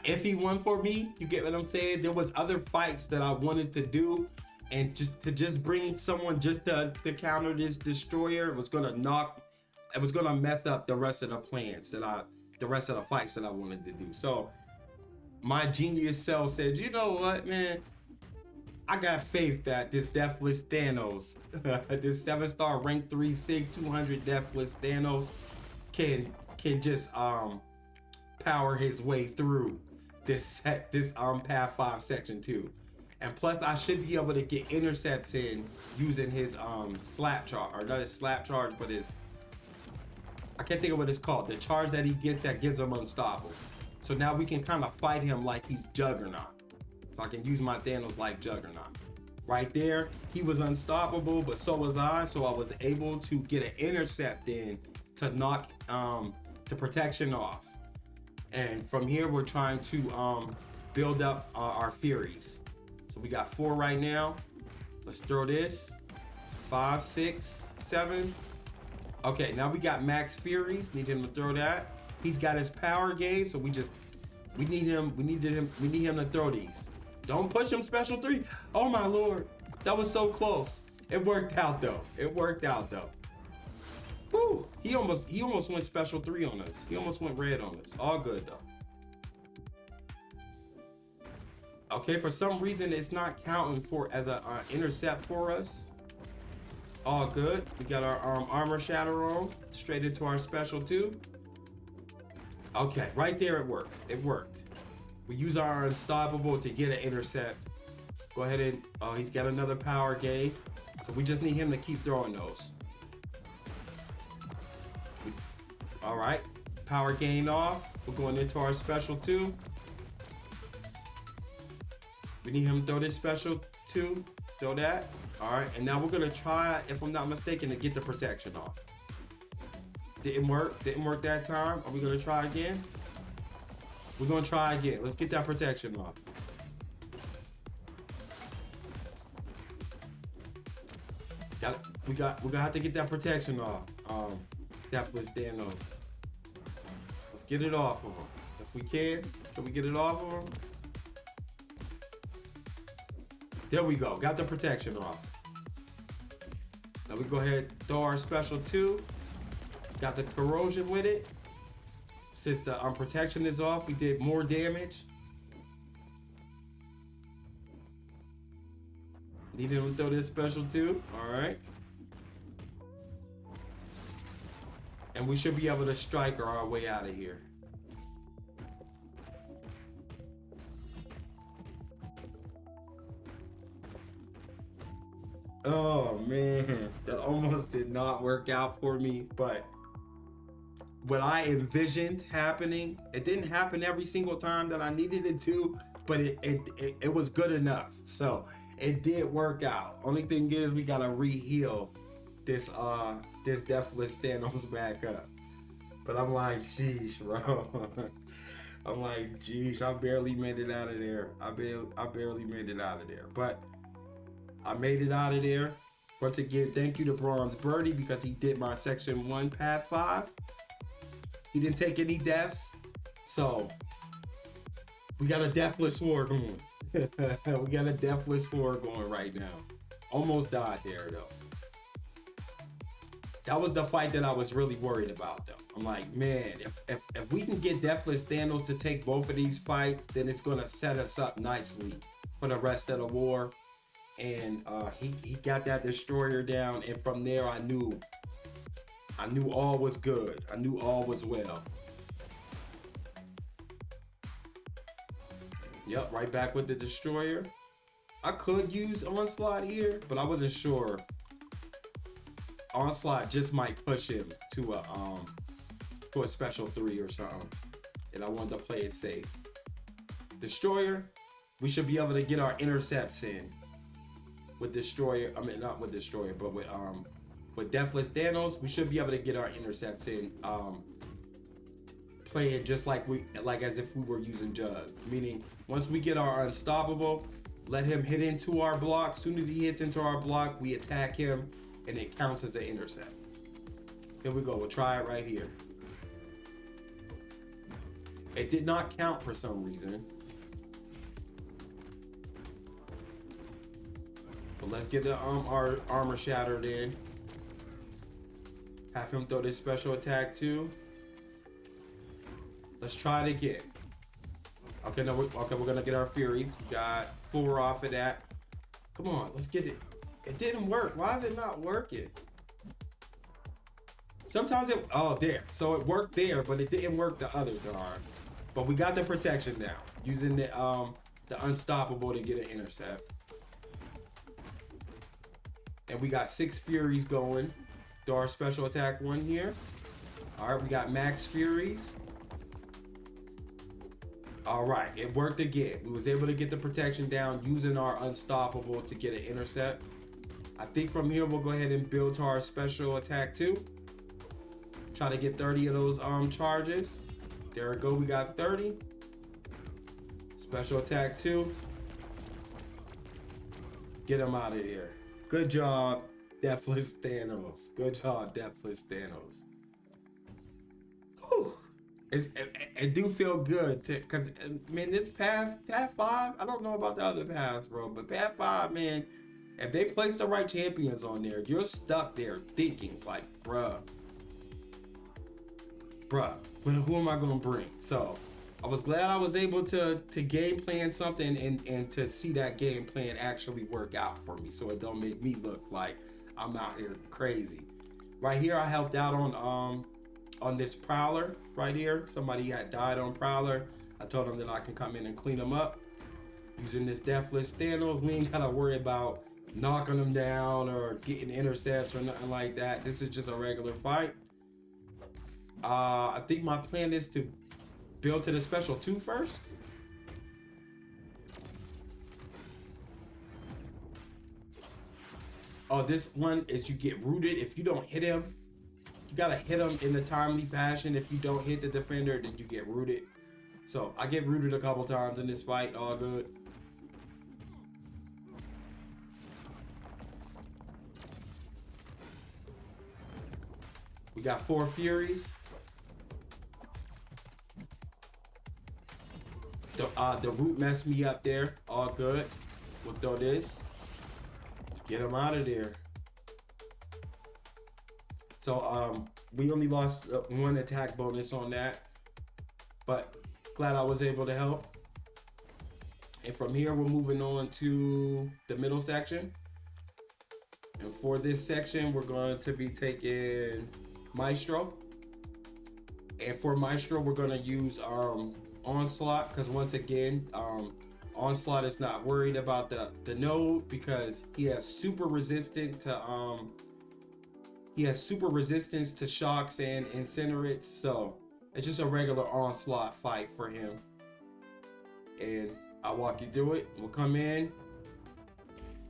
iffy one for me. You get what I'm saying? There was other fights that I wanted to do, and just bring someone just to counter this Destroyer, it was gonna mess up the rest of the plans the rest of the fights that I wanted to do. So my genius self said, you know what, man? I got faith that this Deathless Thanos, this 7-star rank 3 Sig 200 Deathless Thanos can just power his way through this Path 5 Section 2. And plus I should be able to get intercepts in using his slap charge, or not his slap charge, but his, I can't think of what it's called, the charge that he gets that gives him unstoppable. So now we can kind of fight him like he's Juggernaut. So I can use my Thanos like Juggernaut. Right there, he was unstoppable, but so was I. So I was able to get an intercept in to knock the protection off. And from here, we're trying to build up our Furies. So we got 4 right now. Let's throw this. 5, 6, 7. Okay, now we got Max Furies. Need him to throw that. He's got his power gauge, so we need him to throw these. Don't push him, Special 3. Oh my lord, that was so close. It worked out though. Whew. He almost went Special 3 on us. He almost went red on us. All good though. Okay, for some reason it's not counting as an intercept for us. All good. We got our armor shatter on. Straight into our special too. Okay, right there it worked. It worked. We use our unstoppable to get an intercept. Go ahead and, oh, he's got another power gain. So we just need him to keep throwing those. All right, power gain off. We're going into our special two. We need him to throw this special two. Throw that. All right, and now we're gonna try, if I'm not mistaken, to get the protection off. Didn't work. Didn't work that time. Are we gonna try again? We're gonna try again. Let's get that protection off. We're gonna have to get that protection off. Deathless Thanos. Let's get it off of him. If we can we get it off of him? There we go. Got the protection off. Now we go ahead and throw our special two. Got the corrosion with it. Since the protection is off, we did more damage. Need him to throw this special too. All right. And we should be able to strike our way out of here. Oh man, that almost did not work out for me, but what I envisioned happening, it didn't happen every single time that I needed it to, but it was good enough. So it did work out. Only thing is we gotta re-heal this Deathless Thanos back up. But I'm like, sheesh, bro. I'm like, geez, I barely made it out of there. I barely made it out of there. But I made it out of there. Once again, thank you to Bronze Birdie because he did my Section 1 Path 5. He didn't take any deaths. So, we got a Deathless War going. We got a Deathless War going right now. Almost died there, though. That was the fight that I was really worried about, though. I'm like, man, if we can get Deathless Thanos to take both of these fights, then it's going to set us up nicely for the rest of the war. And he got that destroyer down, and from there I knew all was good. I knew all was well. Yep, right back with the destroyer. I could use Onslaught here, but I wasn't sure. Onslaught just might push him to a special 3 or something, and I wanted to play it safe. Destroyer, we should be able to get our intercepts in. With Destroyer, I mean not with Destroyer, but with Deathless Thanos, we should be able to get our intercepts in. Play it just like as if we were using Jugs. Meaning, once we get our Unstoppable, let him hit into our block. Soon as he hits into our block, we attack him, and it counts as an intercept. Here we go. We'll try it right here. It did not count for some reason. But let's get the our armor shattered in. Have him throw this special attack too. Let's try it again. Okay, no, we're gonna get our Furies. We got 4 off of that. Come on, let's get it. It didn't work. Why is it not working? Sometimes there. So it worked there, but it didn't work the other time. But we got the protection now, using the Unstoppable to get an intercept. And we got 6 Furies going. Do our special attack 1 here. All right, we got max Furies. All right, it worked again. We was able to get the protection down using our Unstoppable to get an intercept. I think from here we'll go ahead and build to our special attack 2. Try to get 30 of those charges. There we go, we got 30. Special attack 2. Get him out of here. Good job, Deathless Thanos. Good job, Deathless Thanos. Whew. It do feel good, because, man, this Path 5, I don't know about the other paths, bro, but Path 5, man, if they place the right champions on there, you're stuck there thinking, like, bruh, who am I going to bring? So, I was glad I was able to game plan something and to see that game plan actually work out for me, so it don't make me look like I'm out here crazy. Right here, I helped out on this Prowler right here. Somebody had died on Prowler. I told them that I can come in and clean them up using this Deathless Thanos. We ain't gotta worry about knocking them down or getting intercepts or nothing like that. This is just a regular fight. I think my plan is to build to the special 2 first. Oh, this one is you get rooted if you don't hit him. You gotta hit him in a timely fashion. If you don't hit the defender, then you get rooted. So I get rooted a couple times in this fight. All good. We got 4 Furies. The root messed me up there. All good. We'll throw this. Get him out of there. So we only lost 1 attack bonus on that, but glad I was able to help. And from here we're moving on to the middle section. And for this section we're going to be taking Maestro. And for Maestro we're going to use Onslaught, because once again Onslaught is not worried about the node because he has super resistant to resistance to shocks and incinerates, so it's just a regular Onslaught fight for him. And I'll walk you through it. We'll come in,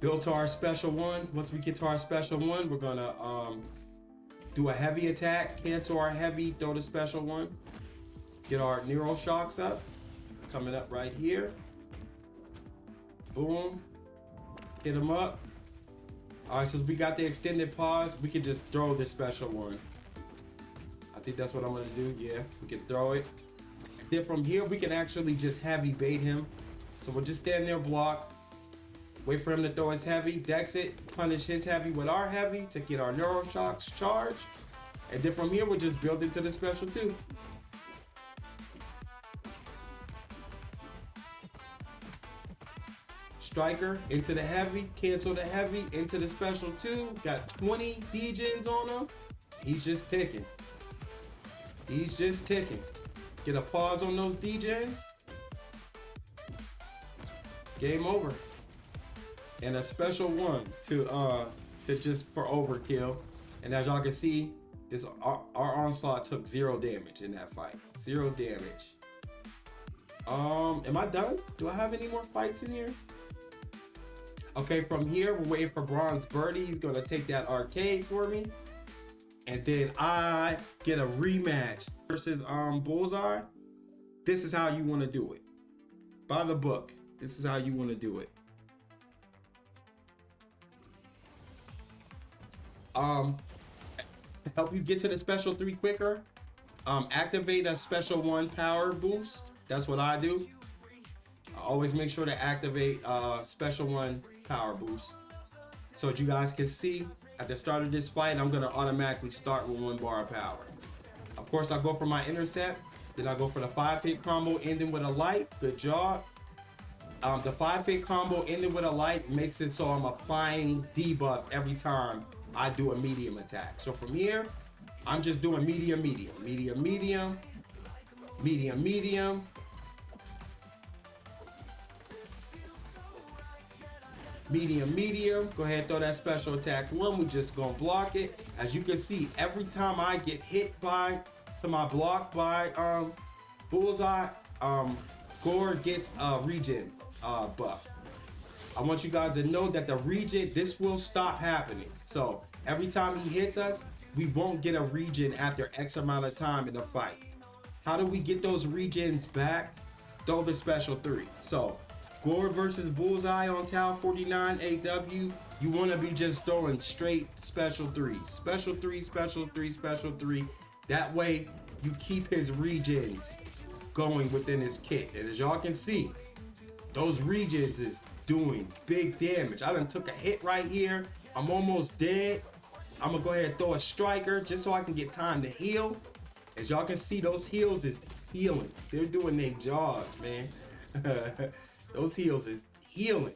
build to our special 1. Once we get to our special 1, we're gonna do a heavy attack, cancel our heavy, throw the special 1, get our Neuro Shocks up, coming up right here. Boom, hit him up. All right, since we got the extended pause, we can just throw the special 1. I think that's what I'm gonna do. Yeah, we can throw it. And then from here, we can actually just heavy bait him. So we'll just stand there, block, wait for him to throw his heavy, dex it, punish his heavy with our heavy to get our Neuro Shocks charged. And then from here, we'll just build into the special 2. Striker into the heavy, cancel the heavy, into the special 2. Got 20 degens on him. He's just ticking. He's just ticking. Get a pause on those degens. Game over. And a special 1 to just for overkill. And as y'all can see, this our Onslaught took 0 damage in that fight. 0 damage. Am I done? Do I have any more fights in here? Okay, from here, we're waiting for Bronze Birdie. He's gonna take that arcade for me. And then I get a rematch versus Bullseye. This is how you wanna do it. By the book, this is how you wanna do it. Help you get to the special 3 quicker. Activate a special 1 power boost. That's what I do. I always make sure to activate special 1 power boost so that you guys can see at the start of this fight I'm gonna automatically start with 1 bar of power. Of course, I go for my intercept, then I go for the 5-hit combo ending with a light. Good job. The 5-hit combo ending with a light makes it so I'm applying debuffs every time I do a medium attack. So from here I'm just doing medium, medium, medium, medium, medium, medium, medium, medium. Go ahead and throw that special attack 1. We just gonna block it. As you can see, every time I get hit to my block by Bullseye, Gore gets a regen buff. I want you guys to know that the regen, this will stop happening. So every time he hits us, we won't get a regen after X amount of time in the fight. How do we get those regens back? Throw the special 3. So Gore versus Bullseye on Tau 49 AW, you want to be just throwing straight special 3s. Special 3, special 3, special 3. That way you keep his regens going within his kit. And as y'all can see, those regens is doing big damage. I done took a hit right here. I'm almost dead. I'm gonna go ahead and throw a striker just so I can get time to heal. As y'all can see, those heals is healing. They're doing their jobs, man. Those heals is healing.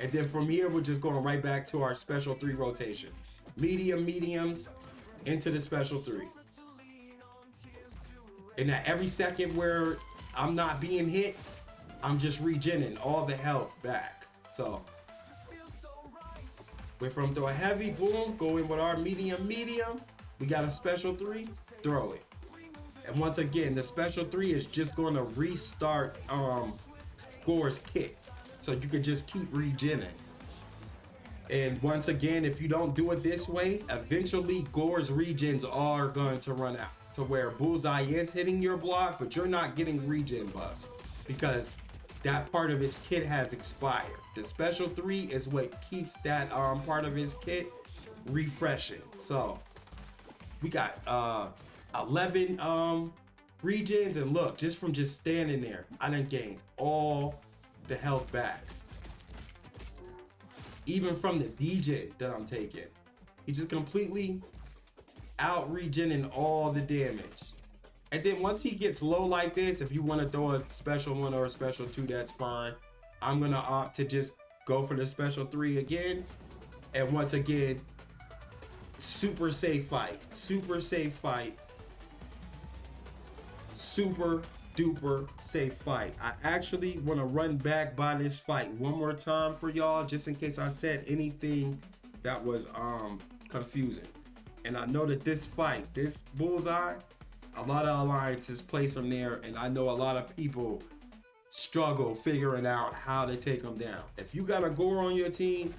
And then from here, we're just going right back to our special 3 rotation. Medium, mediums, into the special 3. And at every second where I'm not being hit, I'm just regenerating all the health back. So, went from throw a heavy, boom, go in with our medium, medium. We got a special 3, throw it. And once again, the special 3 is just going to restart Gore's kit. So you can just keep regenerating. And once again, if you don't do it this way, eventually Gore's regens are going to run out. To where Bullseye is hitting your block, but you're not getting regen buffs because that part of his kit has expired. The special 3 is what keeps that part of his kit refreshing. So we got 11 regens, and look, just from just standing there, I done gained all the health back. Even from the DJ that I'm taking, he just completely out regening all the damage. And then once he gets low like this, if you want to throw a special 1 or a special 2, that's fine. I'm gonna opt to just go for the special 3 again. And once again, super safe fight, super safe fight, super duper safe fight. I actually want to run back by this fight one more time for y'all, just in case I said anything that was confusing. And I know that this fight, this Bullseye, a lot of alliances place him there, and I know a lot of people struggle figuring out how to take him down. If you got a Gore on your team,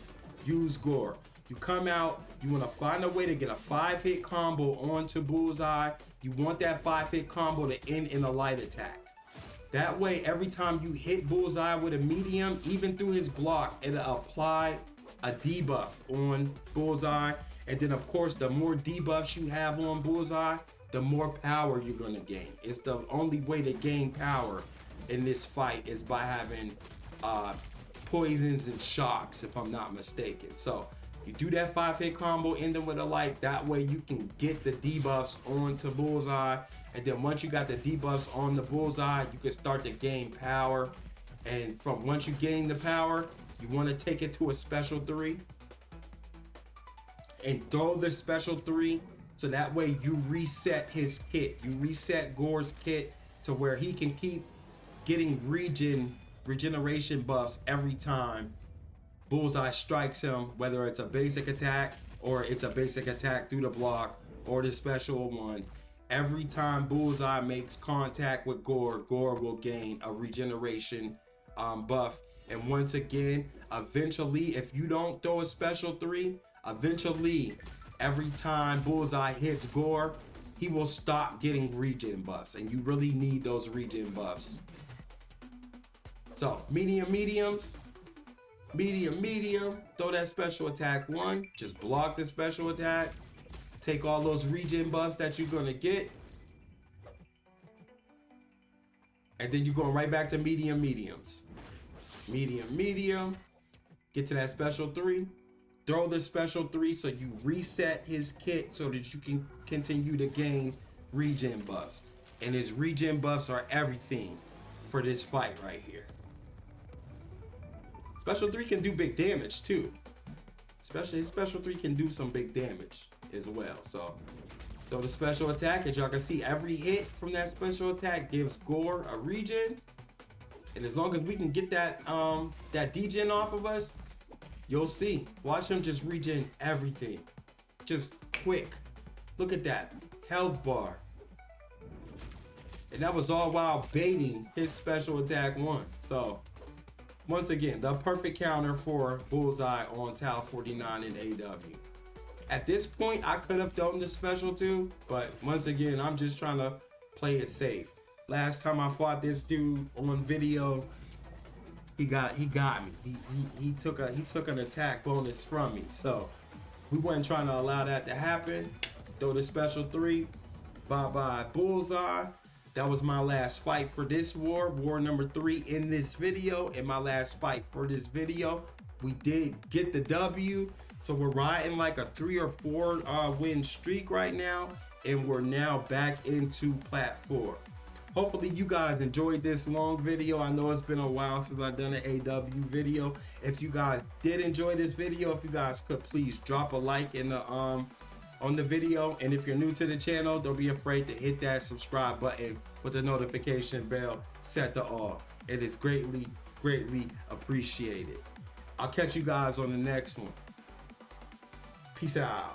use Gore. You come out, you want to find a way to get a 5-hit combo onto Bullseye. You want that 5-hit combo to end in a light attack. That way, every time you hit Bullseye with a medium, even through his block, it'll apply a debuff on Bullseye. And then, of course, the more debuffs you have on Bullseye, the more power you're going to gain. It's the only way to gain power in this fight is by having poisons and shocks, if I'm not mistaken. So you do that 5-hit combo, end them with a light. That way you can get the debuffs onto Bullseye. And then once you got the debuffs on the Bullseye, you can start to gain power. And from once you gain the power, you want to take it to a special 3. And throw the special 3 so that way you reset his kit. You reset Gore's kit to where he can keep getting regeneration buffs every time Bullseye strikes him, whether it's a basic attack or it's a basic attack through the block or the special one. Every time Bullseye makes contact with Gore, Gore will gain a regeneration buff. And once again, eventually, if you don't throw a special 3, eventually, every time Bullseye hits Gore, he will stop getting regen buffs, and you really need those regen buffs. So, medium, mediums, medium, medium, throw that special attack 1, just block the special attack, take all those regen buffs that you're gonna get, and then you're going right back to medium, mediums. Medium, medium, get to that special 3. Throw the special 3 so you reset his kit so that you can continue to gain regen buffs. And his regen buffs are everything for this fight right here. Special 3 can do big damage too. Especially his special 3 can do some big damage as well. So throw the special attack. As y'all can see, every hit from that special attack gives Gore a regen. And as long as we can get that degen off of us, you'll see. Watch him just regen everything. Just quick. Look at that. Health bar. And that was all while baiting his special attack 1. So, once again, the perfect counter for Bullseye on Tau 49 in AW. At this point, I could have thrown the special 2, but once again, I'm just trying to play it safe. Last time I fought this dude on video, he got me. He took an attack bonus from me. So we weren't trying to allow that to happen. Throw the special 3. Bye-bye Bullseye. That was my last fight for this war number 3 in this video, and my last fight for this video. We did get the W, so we're riding like a 3 or 4 win streak right now, and we're now back into plat 4. Hopefully you guys enjoyed this long video. I know it's been a while since I've done an AW video. If you guys did enjoy this video, if you guys could please drop a like in the on the video, and if you're new to the channel, don't be afraid to hit that subscribe button with the notification bell set to all. It is greatly appreciated. I'll catch you guys on the next one. Peace out.